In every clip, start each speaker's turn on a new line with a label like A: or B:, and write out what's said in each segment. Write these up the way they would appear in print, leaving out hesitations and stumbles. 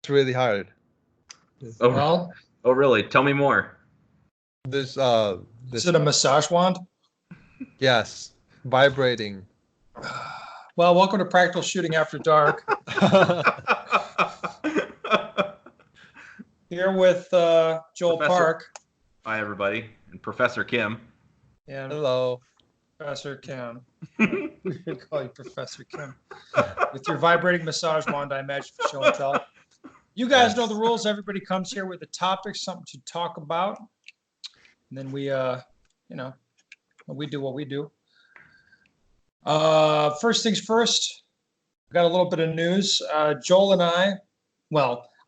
A: really hard.
B: Oh,
C: Well,
B: oh, really? Tell me more.
A: This
C: is it a massage wand?
A: yes, vibrating.
C: Well, welcome to Practical Shooting After Dark. Here with Joel
B: Professor.
C: Park
B: Hi, everybody, and Professor Kim.
C: and
A: Hello.
C: Professor Kim. We could call you Professor Kim. With your vibrating massage wand, I imagine, for show and tell. You guys know the rules. Everybody comes here with a topic, something to talk about. And then we, we do what we do. First things first, I got a little bit of news. Joel and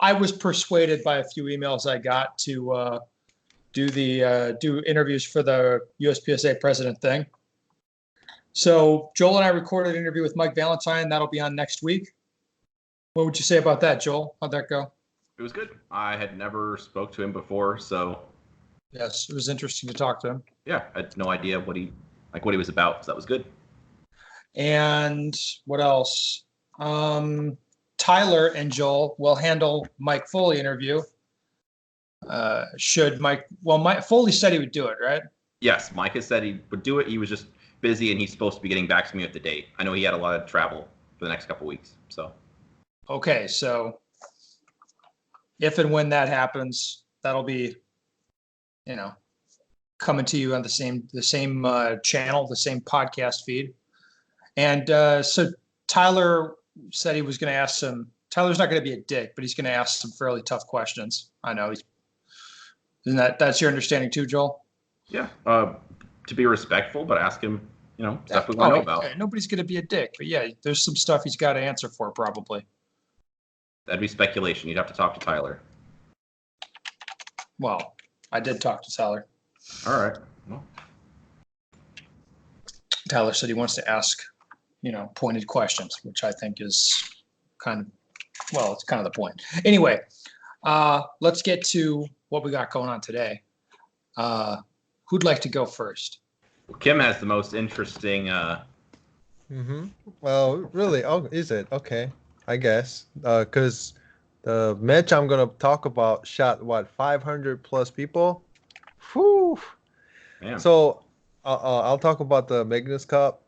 C: I was persuaded by a few emails I got to do interviews for the USPSA president thing. So Joel and I recorded an interview with Mike Valentine. That'll be on next week. What would you say about that, Joel? How'd that go?
B: It was good. I had never spoke to him before, so
C: Yes, it was interesting to talk to him.
B: yeah, I had no idea what he was about. So that was good.
C: And what else? Tyler and Joel will handle Mike Foley interview. Mike Foley said he would do it, right?
B: Yes, Mike has said he would do it. He was just busy, and he's supposed to be getting back to me with the date. I know he had a lot of travel for the next couple weeks, so.
C: Okay, so if and when that happens, that'll be, coming to you on the same channel, the same podcast feed. And so Tyler said he was going to ask some. Tyler's not going to be a dick, but he's going to ask some fairly tough questions. I know. Isn't that's your understanding too, Joel?
B: Yeah, to be respectful, but ask him, stuff we want to know about.
C: Okay. Nobody's going to be a dick, but yeah, there's some stuff he's got to answer for probably.
B: That'd be speculation. You'd have to talk to Tyler.
C: Well, I did talk to Tyler.
B: All right. Well.
C: Tyler said he wants to ask, pointed questions, which I think is it's kind of the point. Anyway, let's get to what we got going on today. Who'd like to go first?
B: Well, Kim has the most interesting.
A: Well, really? Oh, is it? Okay, I guess. Because the match I'm gonna talk about shot 500 plus people. Whew.
B: Man.
A: So I'll talk about the Magnus Cup.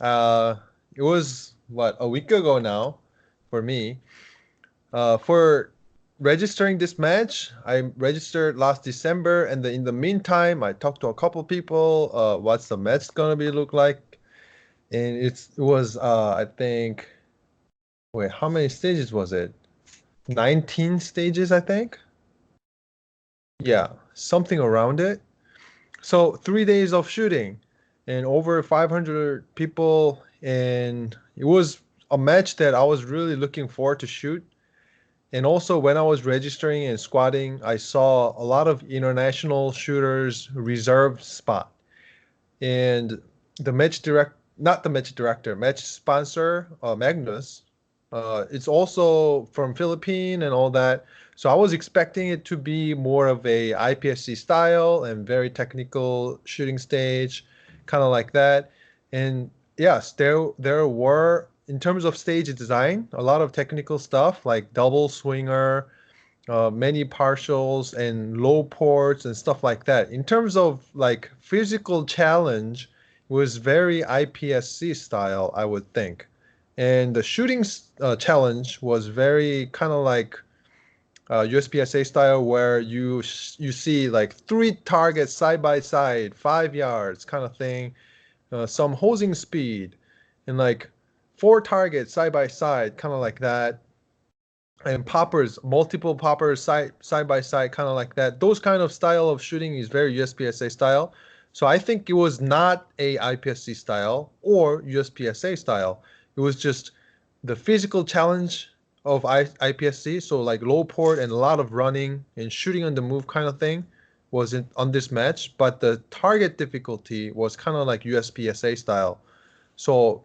A: It was a week ago now for me. For registering this match, I registered last December, and in the meantime, I talked to a couple people. What's the match gonna be look like? And it was I think. Wait, how many stages was it? 19 stages, I think. Yeah, something around it. So 3 days of shooting and over 500 people, and it was a match that I was really looking forward to shoot. And also when I was registering and squatting, I saw a lot of international shooters reserved spot. And the match sponsor, Magnus, it's also from Philippines and all that. So I was expecting it to be more of a IPSC style and very technical shooting stage, kind of like that. And yes, there were, in terms of stage design, a lot of technical stuff like double swinger, many partials and low ports and stuff like that. In terms of like physical challenge, it was very IPSC style, I would think. And the shooting challenge was very kind of like USPSA style, where you see like 3 targets side by side, 5 yards kind of thing, some hosing speed, and like 4 targets side by side, kind of like that, and multiple poppers side by side, kind of like that. Those kind of style of shooting is very USPSA style. So I think it was not a IPSC style or USPSA style. It was just the physical challenge of IPSC, so like low port and a lot of running and shooting on the move kind of thing was on this match, but the target difficulty was kind of like USPSA style. So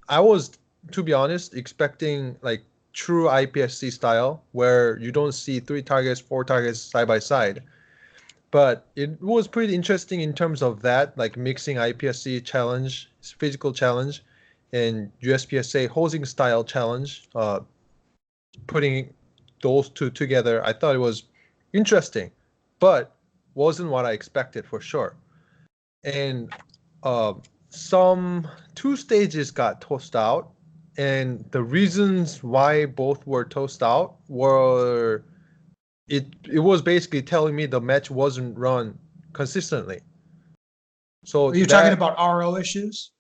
A: I was, to be honest, expecting like true IPSC style where you don't see 3 targets, 4 targets side by side. But it was pretty interesting in terms of that, like mixing IPSC challenge, physical challenge, and USPSA hosing style challenge, putting those two together, I thought it was interesting, but wasn't what I expected for sure. And some two stages got tossed out, and the reasons why both were tossed out were it was basically telling me the match wasn't run consistently. So
C: Are you talking about RO issues?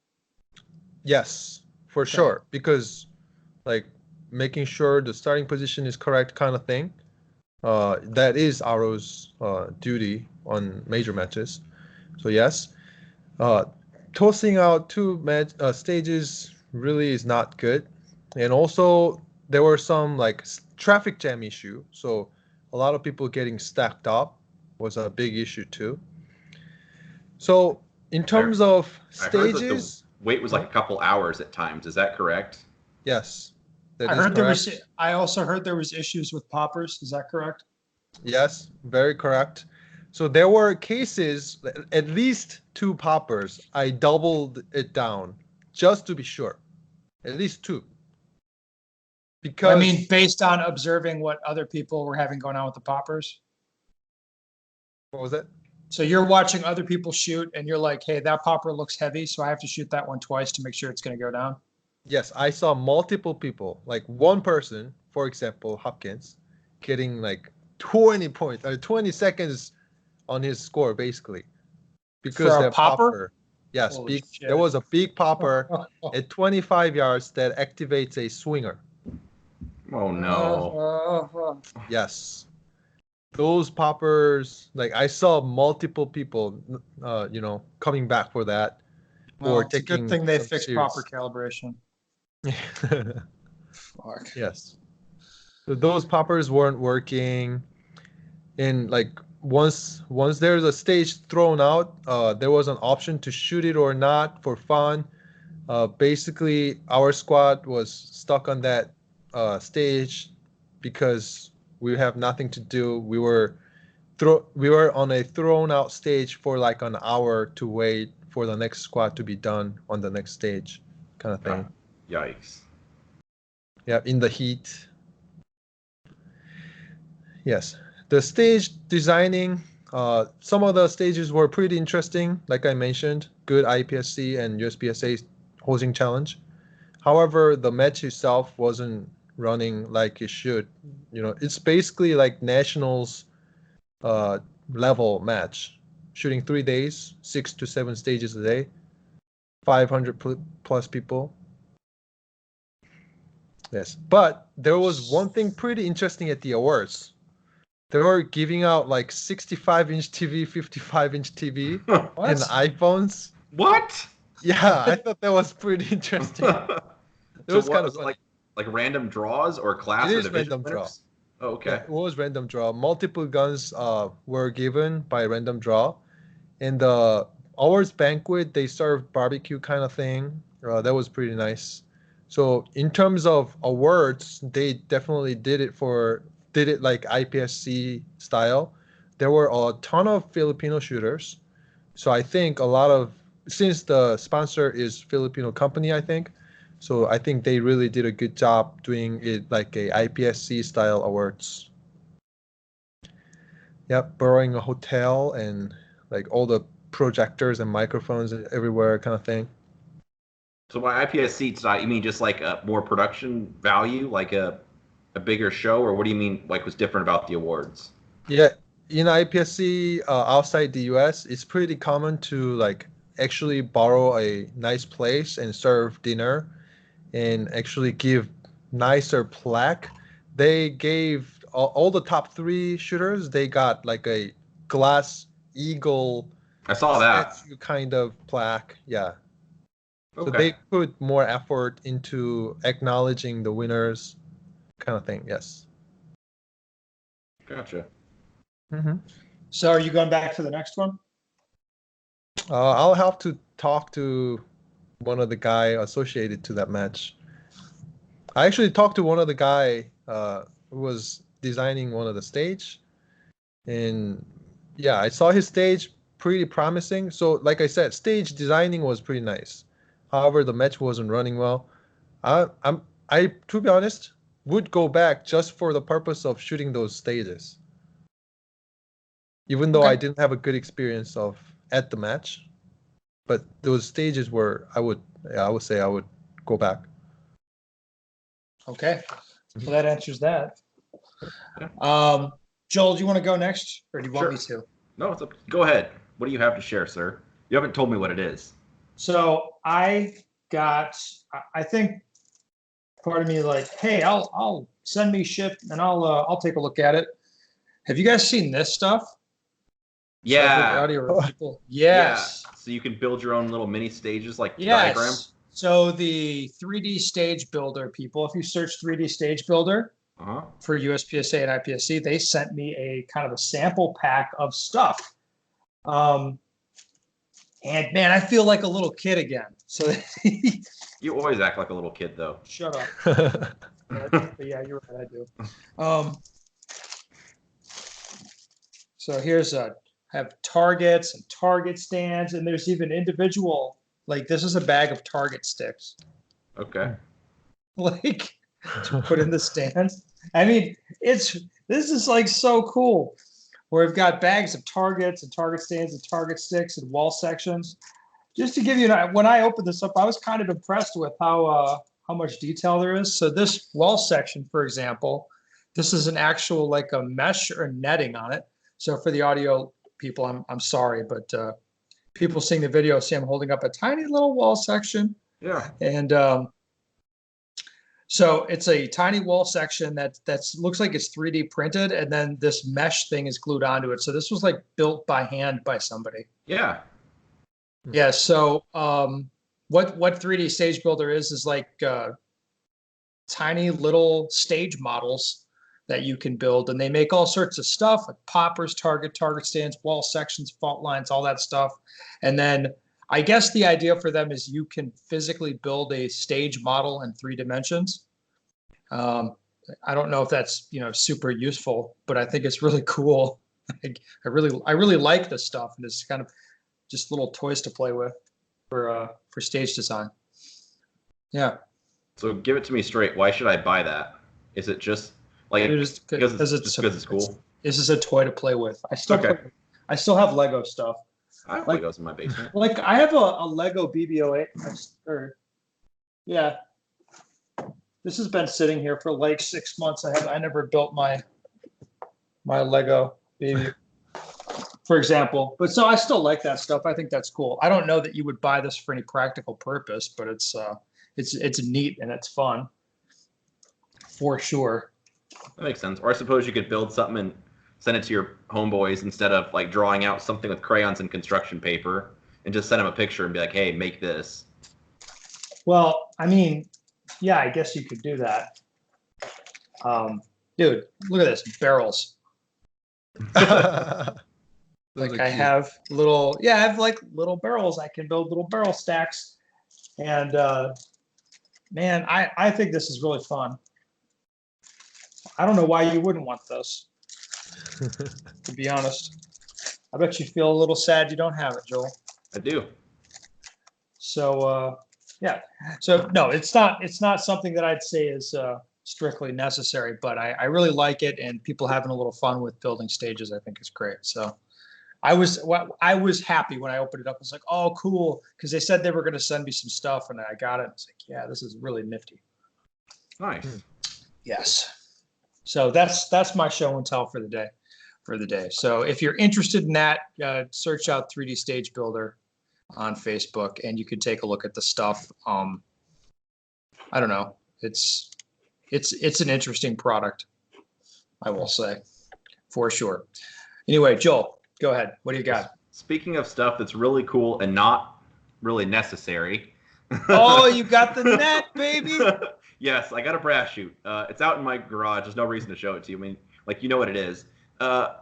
A: Yes, for
C: Okay.
A: sure, because like making sure the starting position is correct kind of thing. That is RO's duty on major matches. So yes, uh, tossing out two stages really is not good. And also there were some like traffic jam issue. So a lot of people getting stacked up was a big issue too. So in terms of
B: I heard that the
A: stages,
B: wait was like a couple hours at times. Is that correct?
A: yes, that
C: I
A: is
C: heard there
A: correct.
C: was. I also heard there was issues with poppers. Is that correct?
A: Yes, very correct. So there were cases, at least two poppers. I doubled it down just to be sure. At least two.
C: I mean,
A: Because,
C: based on observing what other people were having going on with the poppers.
A: what was that?
C: So you're watching other people shoot, and you're like, "Hey, that popper looks heavy, so I have to shoot that one twice to make sure it's going to go down."
A: Yes, I saw multiple people, like one person, for example, Hopkins, getting like 20 points, or 20 seconds on his score, basically. Because
C: For a
A: that
C: popper?
A: popper, yes,
C: Holy
A: big.
C: shit.
A: There was a big popper at 25 yards that activates a swinger.
B: Oh no.
A: Yes. Those poppers, like I saw multiple people, coming back for that
C: Well,
A: or
C: it's a good
A: taking
C: thing they
A: some
C: fixed
A: serious.
C: popper calibration. Fuck.
A: Yes. So those poppers weren't working, and like once there's a stage thrown out, there was an option to shoot it or not for fun. Basically, our squad was stuck on that stage because we have nothing to do. We were on a thrown out stage for like an hour to wait for the next squad to be done on the next stage, kind of thing.
B: Yikes.
A: Yeah, in the heat. Yes, the stage designing. Some of the stages were pretty interesting, like I mentioned. Good IPSC and USPSA hosting challenge. However, the match itself wasn't running like it should. It's basically like nationals uh, level match, shooting 3 days, 6 to 7 stages a day, 500 plus people. Yes, but there was one thing pretty interesting at the awards. They were giving out like 65-inch TV, 55-inch TV,
C: What?
A: and iPhones.
B: What?
A: Yeah, I thought that was pretty interesting. It
B: So
A: was
B: what
A: kind of
B: was it
A: funny.
B: like random draws or class
A: It
B: or
A: is
B: division
A: random draw.
B: winners? Oh,
A: Yeah,
B: okay.
A: it was random draw. Multiple guns were given by random draw. In the awards banquet, they served barbecue kind of thing. That was pretty nice. So in terms of awards, they definitely did it like IPSC style. There were a ton of Filipino shooters. So I think a lot of since the sponsor is Filipino company, I think. So I think they really did a good job doing it like a IPSC style awards. Yep, borrowing a hotel and like all the projectors and microphones everywhere kind of thing.
B: So by IPSC tonight, you mean just like a more production value, like a bigger show, or what do you mean like was different about the awards?
A: Yeah, in IPSC outside the US, it's pretty common to like actually borrow a nice place and serve dinner and actually give nicer plaque. They gave all the top three shooters, they got like a glass eagle
B: I saw that.
A: statue kind of plaque. Yeah. So
B: Okay.
A: they put more effort into acknowledging the winners, kind of thing. Yes.
B: Gotcha.
C: So are you going back for the next one?
A: I'll have to talk to one of the guy associated to that match. I actually talked to one of the guy who was designing one of the stage, and yeah, I saw his stage pretty promising. So, like I said, stage designing was pretty nice. However, the match wasn't running well. I, I'm I to be honest, would go back just for the purpose of shooting those stages. Even though
C: Okay.
A: I didn't have a good experience at the match, but those stages were I would say I would go back.
C: Okay.
A: Mhm.
C: So that answers that.
B: Yeah.
C: Joel, do you want to go next, or do you want me to?
B: No, it's up. Go ahead. What do you have to share, sir? You haven't told me what it is.
C: So I think part of me like, hey, I'll send me shit and I'll take a look at it. Have you guys seen this stuff? So for the audio people, yes.
B: Yeah. So you can build your own little mini stages, like
C: Yes.
B: diagram.
C: So the 3D stage builder people, if you search 3D stage builder for USPSA and IPSC, they sent me a kind of a sample pack of stuff. And man, I feel like a little kid again. So
B: You always act like a little kid, though.
C: shut up. Yeah, you're right. I do. So here's have targets and target stands, and there's even individual. Like this is a bag of target sticks.
B: Okay.
C: Like to put in the stands. I mean, this is like so cool. Where we've got bags of targets and target stands and target sticks and wall sections. Just to give you when I opened this up, I was kind of impressed with how much detail there is. So this wall section, for example, this is an actual like a mesh or netting on it. So for the audio people, I'm sorry, but people seeing the video see I'm holding up a tiny little wall section.
B: Yeah.
C: And so it's a tiny wall section that looks like it's 3D printed, and then this mesh thing is glued onto it. So this was like built by hand by somebody.
B: Yeah.
C: Yeah. So what 3D Stage Builder is like tiny little stage models that you can build, and they make all sorts of stuff like poppers, target stands, wall sections, fault lines, all that stuff. And then I guess the idea for them is you can physically build a stage model in 3 dimensions. I don't know if that's super useful, but I think it's really cool. I really like this stuff, and it's kind of just little toys to play with for stage design. Yeah.
B: So give it to me straight. Why should I buy that? Is it just like because it's cool?
C: This is a toy to play with. I still have Lego stuff.
B: I have Legos in my basement.
C: Like I have a Lego BB-08. Yeah. This has been sitting here for like 6 months. I never built my Lego baby, for example. But so I still like that stuff. I think that's cool. I don't know that you would buy this for any practical purpose, but it's neat and it's fun for sure.
B: That makes sense. Or I suppose you could build something and send it to your homeboys instead of like drawing out something with crayons and construction paper, and just send them a picture and be like, "Hey, make this."
C: Well, I mean, yeah, I guess you could do that. Dude, look at this, barrels. Like I have little barrels. I can build little barrel stacks. And man, I think this is really fun. I don't know why you wouldn't want this, to be honest. I bet you feel a little sad you don't have it, Joel.
B: I do.
C: So yeah. So no, it's not something that I'd say is strictly necessary, but I really like it, and people having a little fun with building stages, I think is great. So I was happy when I opened it up. I was like, oh, cool, because they said they were going to send me some stuff, and I got it. It's like, yeah, this is really nifty.
B: Nice.
C: Yes. So that's my show and tell for the day. So if you're interested in that, search out 3D Stage Builder on Facebook, and you can take a look at the stuff. I don't know. It's an interesting product, I will say, for sure. Anyway, Joel, go ahead. What do you got?
B: Speaking of stuff that's really cool and not really necessary.
C: Oh, you got the net, baby.
B: Yes, I got a brass chute. It's out in my garage. There's no reason to show it to you. I mean, like, you know what it is. I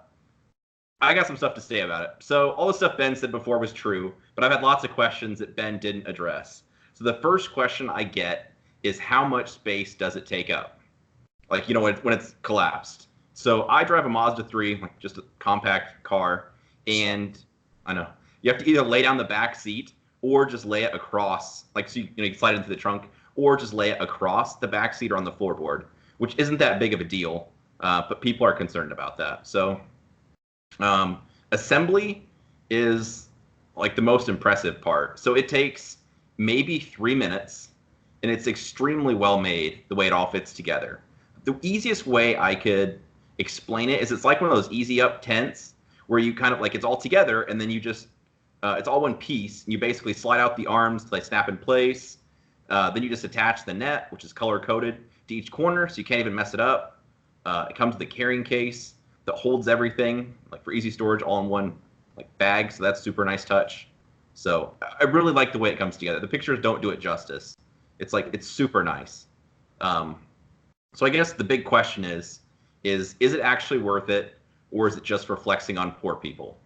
B: got some stuff to say about it. So all the stuff Ben said before was true, but I've had lots of questions that Ben didn't address. So the first question I get is, how much space does it take up? Like, when it's collapsed. So I drive a Mazda 3, like just a compact car, and I know you have to either lay down the back seat or just lay it across, like, so you can slide it into the trunk, or just lay it across the back seat or on the floorboard. which isn't that big of a deal, but people are concerned about that. So assembly is like the most impressive part. So it takes maybe 3 minutes, and it's extremely well made the way it all fits together. The easiest way I could explain it is it's like one of those easy up tents where you kind of like it's all together and then you just it's all one piece. And you basically slide out the arms till they snap in place. Then you just attach the net, which is color coded, to each corner, so you can't even mess it up. It comes with a carrying case that holds everything, like for easy storage, all in one like bag. So that's super nice touch. So I really like the way it comes together. The pictures don't do it justice. It's super nice. So I guess the big question is it actually worth it, or is it just for flexing on poor people?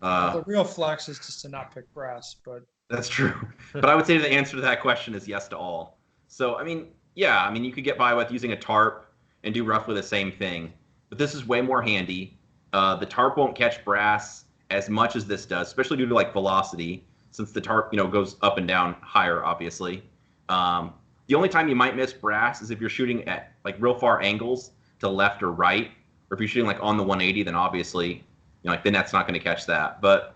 C: The real flex is just to not pick brass, but
B: that's true. But I would say the answer to that question is yes to all. So, I mean, yeah, I mean, you could get by with using a tarp and do roughly the same thing, but this is way more handy. The tarp won't catch brass as much as this does, especially due to like velocity, since the tarp, goes up and down higher, obviously. The only time you might miss brass is if you're shooting at like real far angles to the left or right, or if you're shooting like on the 180, then obviously, like the net's not going to catch that. But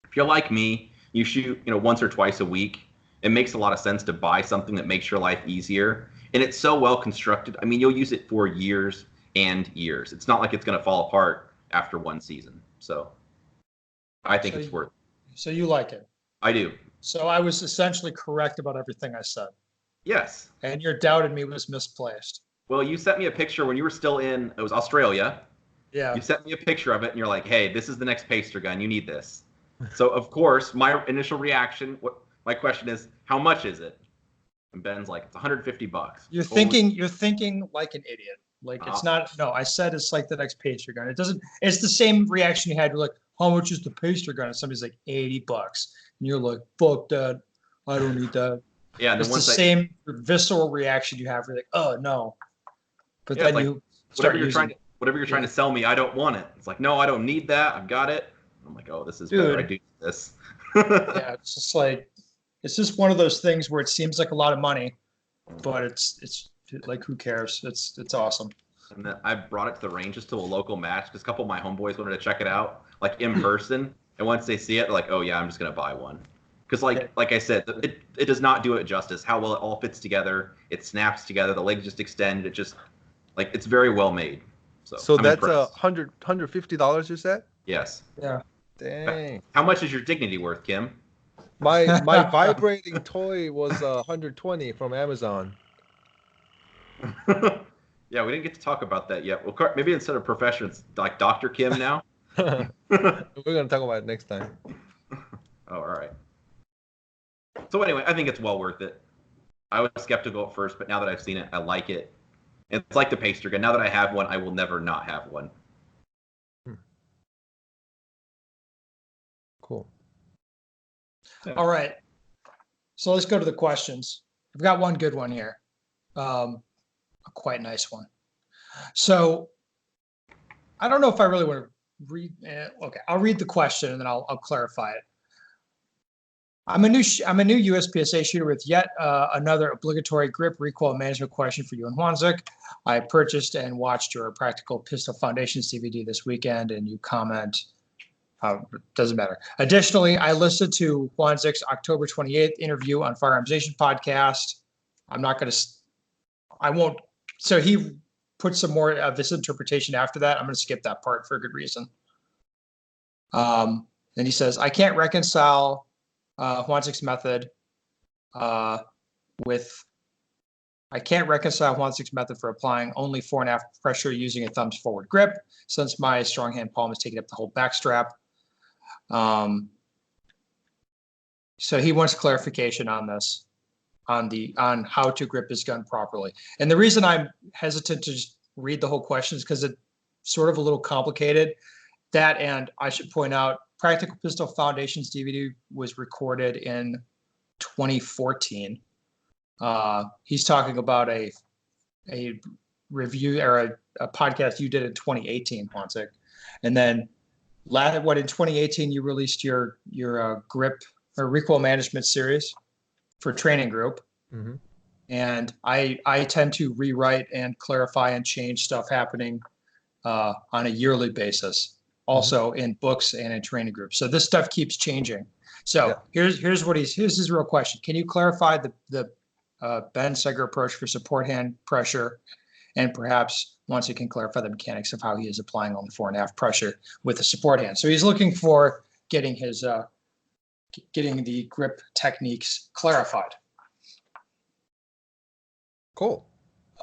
B: if you're like me, you shoot, once or twice a week, it makes a lot of sense to buy something that makes your life easier. And it's so well constructed. I mean, you'll use it for years and years. It's not like it's going to fall apart after one season. So I think it's worth it.
C: So you like it?
B: I do.
C: So I was essentially correct about everything I said.
B: Yes.
C: And your doubt in me was misplaced.
B: Well, you sent me a picture when you were still it was Australia.
C: Yeah.
B: You sent me a picture of it, and you're like, hey, this is the next paster gun. You need this. So, of course, my initial reaction, my question is, how much is it? And Ben's like, it's $150.
C: You're thinking like an idiot. Like it's not. No, I said it's like the next paster gun. It doesn't. It's the same reaction you had. You're like, how much is the paster gun? And somebody's like $80, and you're like, fuck that. I don't need that.
B: Yeah, and
C: it's the same visceral reaction you have. You're like, oh no. But then you start
B: whatever you're trying to sell me, I don't want it. It's like, no, I don't need that. I've got it. I'm like, oh, this is better. I do this.
C: Yeah, it's just like it's just one of those things where it seems like a lot of money, but it's like who cares? It's awesome.
B: And then I brought it to the ranges to a local match because a couple of my homeboys wanted to check it out, like in person. And once they see it, they're like, oh yeah, I'm just gonna buy one. Because like I said, it does not do it justice. How well it all fits together. It snaps together. The legs just extend. It just it's very well made. So I'm
A: that's
B: impressed.
A: $150 you said?
B: Yes.
C: Yeah.
A: Dang.
B: How much is your dignity worth, Kim?
A: My vibrating toy was $120 from Amazon.
B: Yeah, we didn't get to talk about that yet. Well, maybe instead of profession, it's like Dr. Kim now.
A: We're gonna talk about it next time.
B: Oh, all right. So anyway, I think it's well worth it. I was skeptical at first, but now that I've seen it, I like it. And it's like the paster gun. Now that I have one, I will never not have one.
A: Cool.
C: All right. So let's go to the questions. I've got one good one here. A quite nice one. So I don't know if I really want to read. Okay, I'll read the question and then I'll clarify it. I'm a new USPSA shooter with yet another obligatory grip recoil management question for you and Juanzik. I purchased and watched your Practical Pistol Foundations DVD this weekend, and you comment. Doesn't matter. Additionally, I listened to Juanzik's October 28th interview on Firearms Nation podcast. I won't. So he put some more of this interpretation after that. I'm going to skip that part for a good reason. Then he says, I can't reconcile Juanzik's method for applying only 4.5 pressure using a thumbs forward grip, since my strong hand palm is taking up the whole back strap. So he wants clarification on this, on how to grip his gun properly. And the reason I'm hesitant to just read the whole question is because it's sort of a little complicated. That, and I should point out, Practical Pistol Foundations DVD was recorded in 2014. He's talking about a review or a podcast you did in 2018, Juanzik. And then in 2018 you released your grip or recoil management series for training group.
A: Mm-hmm.
C: And I tend to rewrite and clarify and change stuff happening on a yearly basis, also in books and in training groups. So this stuff keeps changing. So here's his real question. Can you clarify the bend Seger approach for support hand pressure? And perhaps once he can clarify the mechanics of how he is applying on the 4.5 pressure with the support hand. So he's looking for getting his getting the grip techniques clarified.
A: Cool.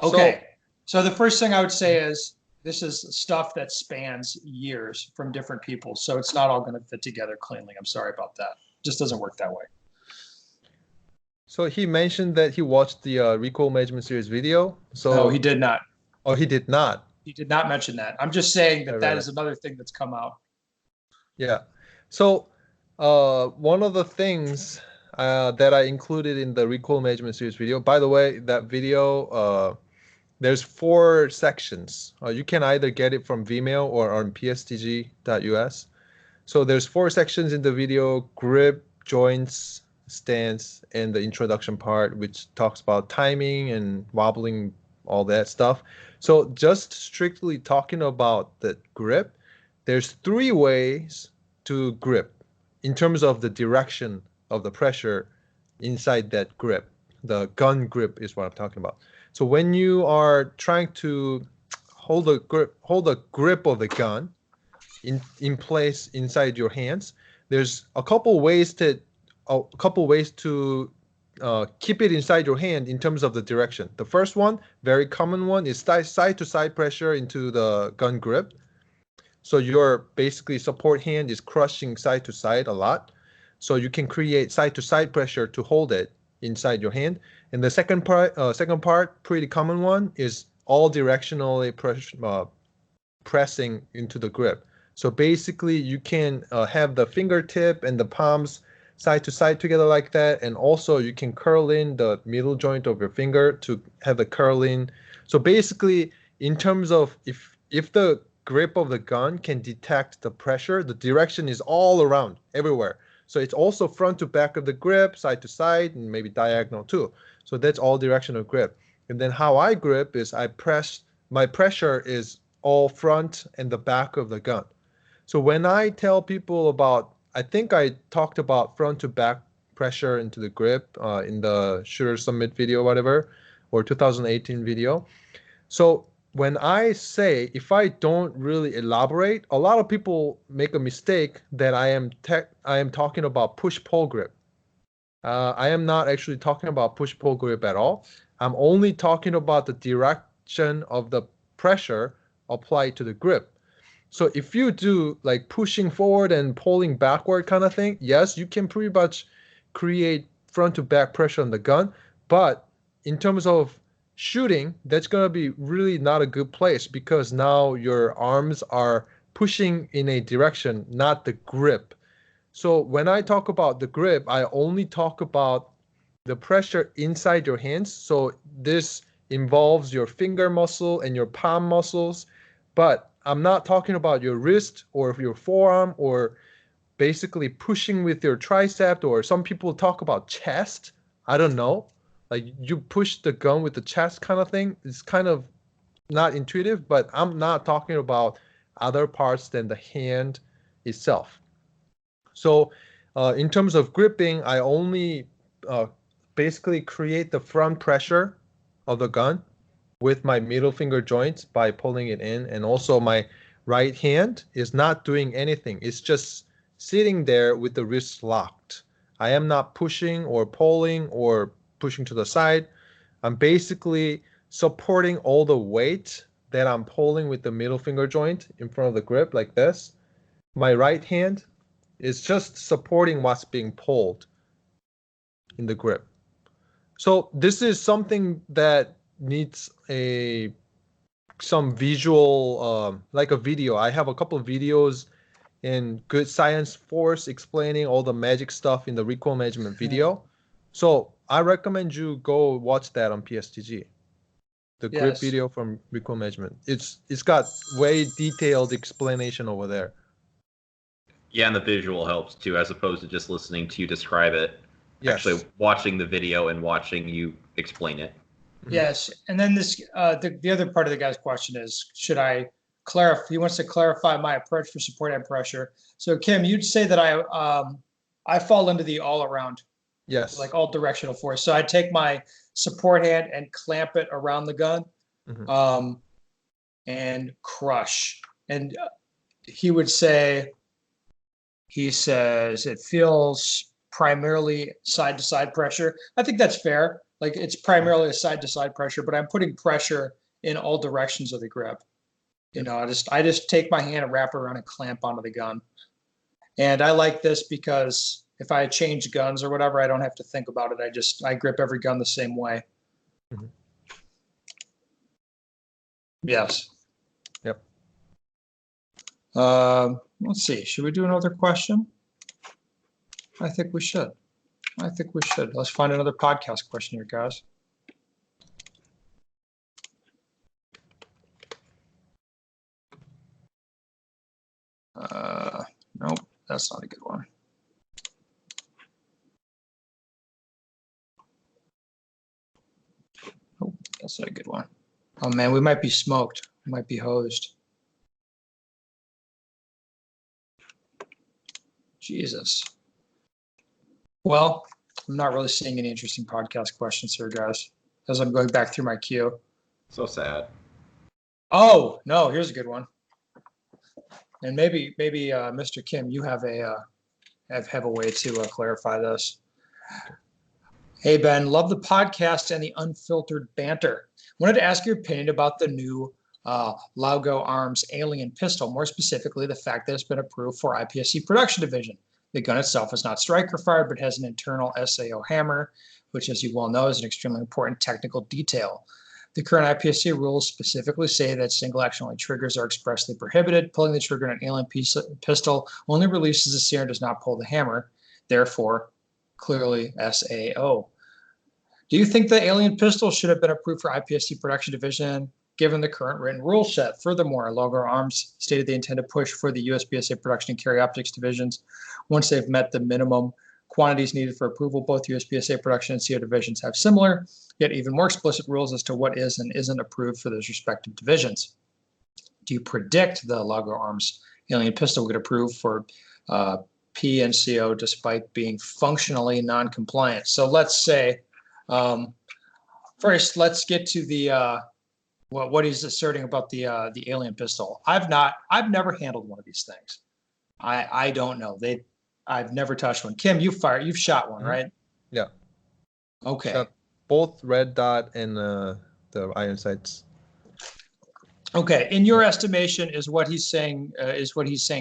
C: Okay. So the first thing I would say is this is stuff that spans years from different people. So it's not all going to fit together cleanly. I'm sorry about that. It just doesn't work that way.
A: So he mentioned that he watched the recoil measurement series video. So
C: no, he did not.
A: Oh, he did not.
C: He did not mention that. I'm just saying that that is another thing that's come out.
A: Yeah. So one of the things that I included in the recoil measurement series video, by the way, that video, there's 4 sections. You can either get it from Vimeo or on pstg.us. So there's 4 sections in the video: grip, joints, stance, and the introduction part, which talks about timing and wobbling, all that stuff. So just strictly talking about the grip, there's 3 ways to grip in terms of the direction of the pressure inside that grip. The gun grip is what I'm talking about. So when you are trying to hold a grip of the gun in place inside your hands, there's a couple ways to keep it inside your hand in terms of the direction. The first one, very common one, is side to side pressure into the gun grip. So your basically support hand is crushing side to side a lot. So you can create side to side pressure to hold it inside your hand. And the second part, pretty common one, is all directionally pressing into the grip. So basically you can have the fingertip and the palms side to side together like that, and also you can curl in the middle joint of your finger to have the curl in. So basically, in terms of if the grip of the gun can detect the pressure, the direction is all around, everywhere. So it's also front to back of the grip, side to side, and maybe diagonal too. So that's all directional grip. And then how I grip is my pressure is all front and the back of the gun. So when I tell people about, I think I talked about front to back pressure into the grip in the Shooter Summit video, whatever, or 2018 video. So when I say, if I don't really elaborate, a lot of people make a mistake that I am talking about push-pull grip. I am not actually talking about push-pull grip at all. I'm only talking about the direction of the pressure applied to the grip. So if you do like pushing forward and pulling backward kind of thing, yes, you can pretty much create front to back pressure on the gun. But in terms of shooting, that's going to be really not a good place, because now your arms are pushing in a direction, not the grip. So when I talk about the grip, I only talk about the pressure inside your hands. So this involves your finger muscle and your palm muscles, but I'm not talking about your wrist or your forearm or basically pushing with your tricep, or some people talk about chest. I don't know. Like you push the gun with the chest kind of thing. It's kind of not intuitive, but I'm not talking about other parts than the hand itself. So in terms of gripping, I only basically create the front pressure of the gun with my middle finger joints by pulling it in, and also my right hand is not doing anything. It's just sitting there with the wrists locked. I am not pushing or pulling or pushing to the side. I'm basically supporting all the weight that I'm pulling with the middle finger joint in front of the grip like this. My right hand is just supporting what's being pulled in the grip. So this is something that needs some visual, like a video. I have a couple of videos in Good Science Force explaining all the magic stuff in the recoil management video. So I recommend you go watch that on PSTG. The grip video from recoil management. It's got way detailed explanation over there.
B: Yeah, and the visual helps too, as opposed to just listening to you describe it.
A: Yes.
B: Actually watching the video and watching you explain it.
C: Yes, and then this the other part of the guy's question is, should I clarify? He wants to clarify my approach for support and pressure. So Kim, you'd say that I fall into the all around,
A: Yes.
C: like all directional force. So I take my support hand and clamp it around the gun,
A: Mhm.
C: and crush. And he would say, he says it feels primarily side to side pressure. I think that's fair. Like it's primarily a side to side pressure, but I'm putting pressure in all directions of the grip. You know, I just take my hand and wrap it around and clamp onto the gun. And I like this because if I change guns or whatever, I don't have to think about it. I grip every gun the same way.
A: Mhm.
C: Yes.
A: Yep.
C: Let's see. Should we do another question? I think we should. Let's find another podcast question here, guys. Nope, that's not a good one. Nope, that's not a good one. Oh man, we might be smoked. We might be hosed. Jesus. Well, I'm not really seeing any interesting podcast questions here, guys, as I'm going back through my queue.
B: So sad.
C: Oh, no, here's a good one. And maybe Mr. Kim, you have a way to clarify this. Hey, Ben, love the podcast and the unfiltered banter. Wanted to ask your opinion about the new Laugo Arms Alien pistol, more specifically, the fact that it's been approved for IPSC production division. The gun itself is not striker fired, but has an internal SAO hammer, which, as you well know, is an extremely important technical detail. The current IPSC rules specifically say that single action only triggers are expressly prohibited. Pulling the trigger in an alien pistol only releases the sear and does not pull the hammer. Therefore, clearly SAO. Do you think the alien pistol should have been approved for IPSC production division given the current written rule set? Furthermore, Laugo Arms stated they intend to push for the USPSA production and carry optics divisions once they've met the minimum quantities needed for approval. Both USPSA production and CO divisions have similar, yet even more explicit rules as to what is and isn't approved for those respective divisions. Do you predict the Laugo Arms alien pistol will get approved for P and CO despite being functionally non-compliant? So let's say, first, let's get to the what he's asserting about the alien pistol. I've never handled one of these things. I don't know. I've never touched one. Kim, you've shot one, right?
A: Yeah.
C: Okay.
A: Shot both red dot and the iron sights.
C: Okay. In your estimation, is what he's saying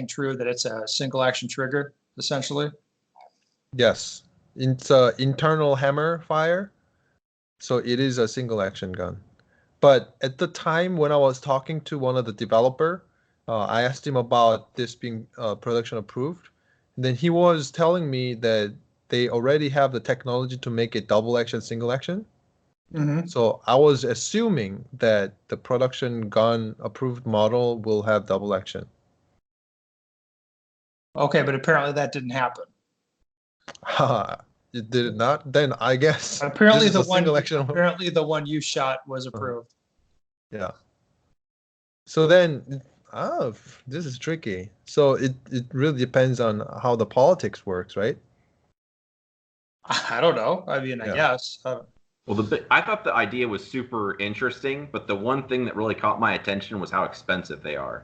C: true, that it's a single action trigger essentially?
A: Yes. It's a internal hammer fire, so it is a single action gun. But at the time when I was talking to one of the developer, I asked him about this being production approved. And then he was telling me that they already have the technology to make it double action, single action.
C: Mm-hmm.
A: So I was assuming that the production gun approved model will have double action.
C: Okay, but apparently that didn't happen.
A: It did not? Then I guess
C: Apparently
A: this is a single action.
C: apparently the one you shot was approved.
A: Yeah. So then, this is tricky. So it really depends on how the politics works, right?
C: I don't know. I mean, I
A: Yeah.
C: guess.
B: Well, I thought the idea was super interesting, but the one thing that really caught my attention was how expensive they are.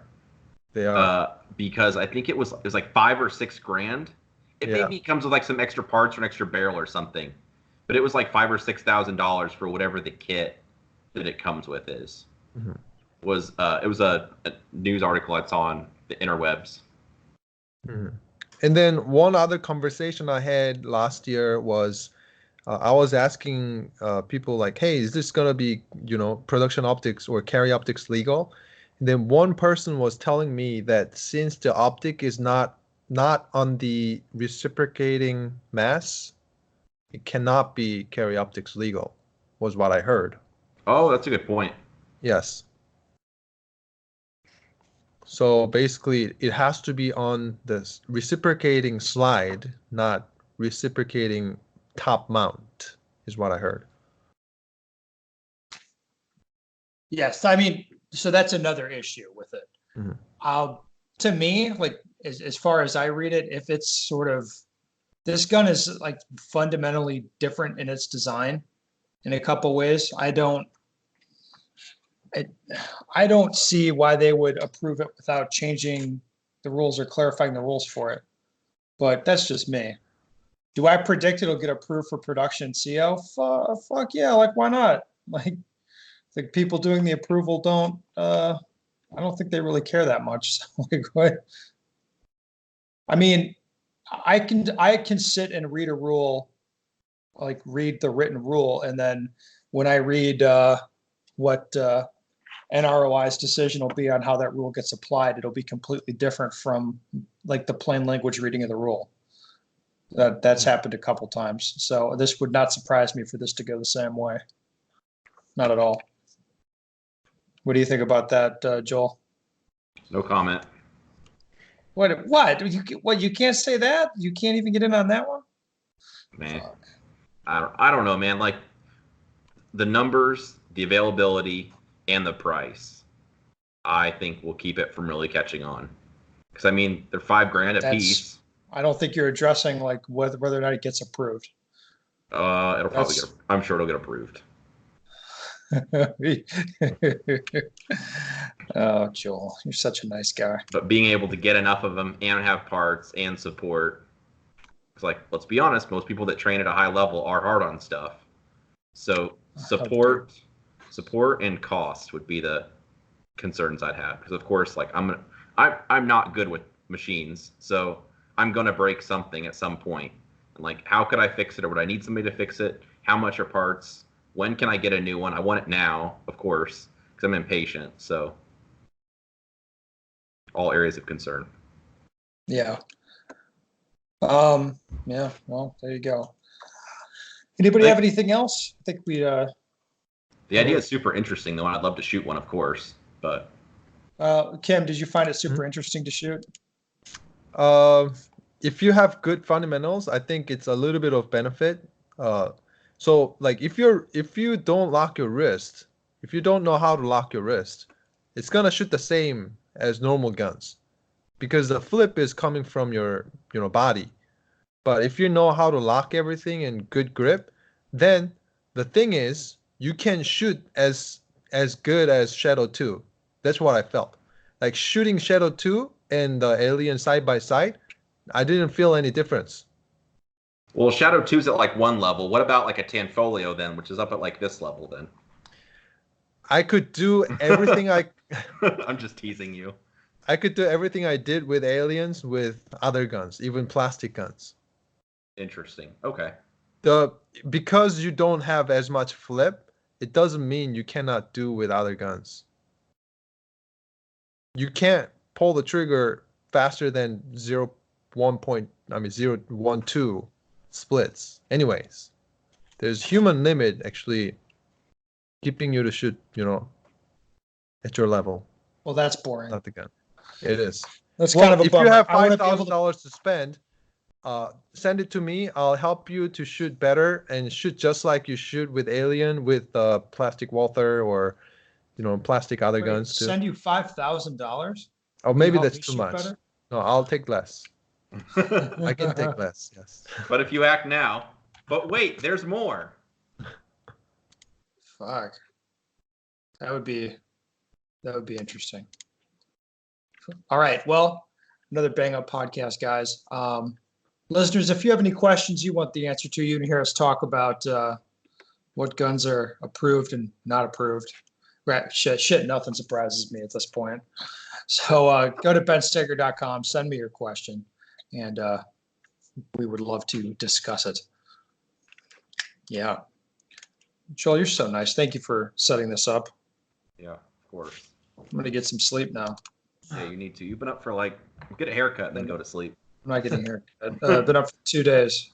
A: They are.
B: Because I think it was like $5 or $6 grand. It
A: Yeah.
B: maybe comes with like some extra parts or an extra barrel or something, but it was like $5,000 or $6,000 for whatever the kit that it comes with is.
A: Mhm.
B: It was a news article I saw on the interwebs.
A: Mhm. And then one other conversation I had last year was I was asking people like, hey, is this going to be, production optics or carry optics legal? And then one person was telling me that since the optic is not on the reciprocating mass, it cannot be carry optics legal, was what I heard.
B: Oh, that's a good point.
A: Yes. So basically, it has to be on the reciprocating slide, not reciprocating top mount, is what I heard.
C: Yes, I mean, so that's another issue with it.
A: Mhm.
C: To me, like as far as I read it, if it's sort of this gun is like fundamentally different in its design in a couple ways. I, I don't see why they would approve it without changing the rules or clarifying the rules for it. But that's just me. Do I predict it'll get approved for production CO? Fuck yeah, like why not? Like the people doing the approval don't I don't think they really care that much. So like what? I mean, I can sit and read a rule, like read the written rule, and then when I read what NROI's decision will be on how that rule gets applied, it'll be completely different from like the plain language reading of the rule. That's happened a couple times. So this would not surprise me for this to go the same way. Not at all. What do you think about that, Joel?
B: No comment.
C: What? What? You can't say that? You can't even get in on that one?
B: Man, I don't know, man. Like the numbers, the availability, and the price, I think will keep it from really catching on. Because I mean, they're $5,000 a piece.
C: I don't think you're addressing like whether or not it gets approved.
B: It'll probably get. I'm sure it'll get approved.
C: Oh, Joel, you're such a nice guy.
B: But being able to get enough of them and have parts and support, it's like, let's be honest, most people that train at a high level are hard on stuff. So support and cost would be the concerns I'd have. Because of course, like I'm not good with machines, so I'm gonna break something at some point. And like, how could I fix it, or would I need somebody to fix it? How much are parts? When can I get a new one? I want it now, of course, because I'm impatient. So all areas of concern.
C: Yeah. Yeah, well, there you go. Anybody have anything else? I think we
B: the idea is super interesting though, and I'd love to shoot one, of course. But
C: Kim, did you find it super interesting to shoot?
A: If you have good fundamentals, I think it's a little bit of benefit. So like if you don't lock your wrist, if you don't know how to lock your wrist, it's gonna shoot the same as normal guns, because the flip is coming from your body. But if you know how to lock everything in good grip, then the thing is you can shoot as good as Shadow 2. That's what I felt. Like shooting Shadow 2 and the Alien side by side, I didn't feel any difference.
B: well, Shadow 2's at like one level. What about like a Tanfolio then, which is up at like this level then?
A: I could do everything
B: I'm just teasing you.
A: I could do everything I did with Aliens with other guns, even plastic guns.
B: Interesting. Okay.
A: Because you don't have as much flip, it doesn't mean you cannot do with other guns. You can't pull the trigger faster than 0.12 splits. Anyways, there's human limit actually keeping you to shoot, at your level.
C: Well, that's boring.
A: Not the gun. It is.
C: That's kind of a bummer.
A: If you have $5,000 to spend, send it to me. I'll help you to shoot better and shoot just like you shoot with Alien, with plastic Walther or plastic other guns too.
C: Send you $5,000?
A: Oh, maybe that's too much. Better? No, I'll take less. I can take less. Yes.
B: But if you act now, but wait, there's more.
C: Fuck. That would be interesting. All right. Well, another bang up podcast, guys. Listeners, if you have any questions you want the answer to, you can hear us talk about what guns are approved and not approved. Right, shit, nothing surprises me at this point. So go to bensteger.com, send me your question, and we would love to discuss it. Yeah. Joel, you're so nice. Thank you for setting this up.
B: Yeah, of course.
C: I'm going to get some sleep now.
B: Yeah, you need to. You've been up for get a haircut and then go to sleep.
C: I'm not getting a haircut. I've been up for 2 days.